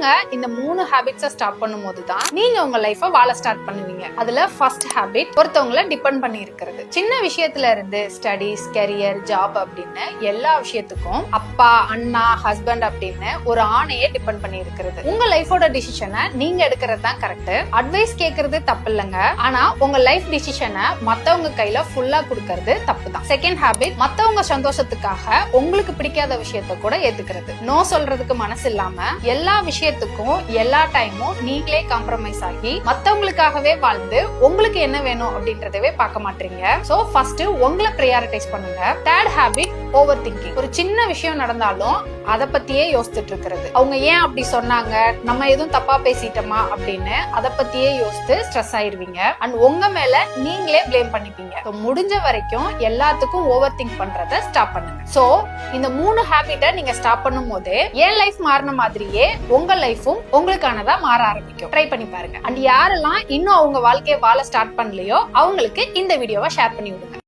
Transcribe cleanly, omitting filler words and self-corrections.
நீங்க இந்த 3 ஹாபிட்ஸை ஸ்டார்ட் பண்ணும்போது தான் நீங்க உங்க லைஃபை வாழ ஸ்டார்ட் பண்ணுவீங்க. அதுல ஃபர்ஸ்ட் ஹாபிட் ஒருத்தவங்களை டிபெண்ட் பண்ணி இருக்கிறது. சின்ன விஷயத்துல இருந்து ஸ்டடீஸ், கெரியர், ஜாப் அப்படின்னு எல்லா விஷயத்துக்கும் அப்பா, அண்ணா, ஹஸ்பண்ட் அப்படின்னு ஒரு ஆணையை டிபெண்ட் பண்ணி இருக்கிறது. உங்க லைஃபோட டிசிஷனை நீங்க எடுக்கிறது தான் கரெக்ட். அட்வைஸ் கேட்கறது தப்பு இல்லைங்க, ஆனா உங்க லைஃப் டிசிஷனை மத்தவங்க கையில ஃபுல்லா கொடுக்கறது தப்பு தான். செகண்ட் ஹாபிட் மத்தவங்க சந்தோஷத்துக்காக உங்களுக்கு பிடிக்காத விஷயத்த கூட ஏத்துக்கிறது. நோ சொல்றதுக்கு மனசு இல்லாம எல்லா விஷயத்துக்கும் எல்லா டைமும் நீங்களே காம்ப்ரமைஸ் ஆகி மத்தவங்களுக்காகவே வாழ்ந்து உங்களுக்கு என்ன வேணும் அப்படின்றதவே பார்க்க மாட்டீங்க. சோ ஃபர்ஸ்ட் உங்களை பிரையாரிட்டைஸ் பண்ணுங்க. Third habit over thinking. ஒரு சின்ன விஷயம் நடந்தாலும் அதை பத்தியே யோசிச்சுட்டு இருக்கிறது. அவங்க ஏன் அப்படி சொன்னாங்க, நம்ம எதுவும் தப்பா பேசிட்டோமா அப்படின்னு அதை பத்தியே யோசித்து ஸ்ட்ரெஸ் ஆயிருவீங்க. அண்ட் உங்க மேல நீங்களே பிளேம் பண்ணிப்பீங்க. முடிஞ்ச வரைக்கும் எல்லாத்துக்கும் ஓவர் திங்க் பண்றத ஸ்டாப் பண்ணுங்க. சோ இந்த 3 ஹாபிட்டை நீங்க ஸ்டாப் பண்ணும் போதே என் லைஃப் மாறின மாதிரியே உங்க லைஃபும் உங்களுக்கானதா மாற ஆரம்பிக்கும். ட்ரை பண்ணி பாருங்க. அண்ட் யாரெல்லாம் இன்னும் அவங்க வாழ்க்கையை வாழ ஸ்டார்ட் பண்ணலையோ அவங்களுக்கு இந்த வீடியோவை ஷேர் பண்ணி விடுங்க.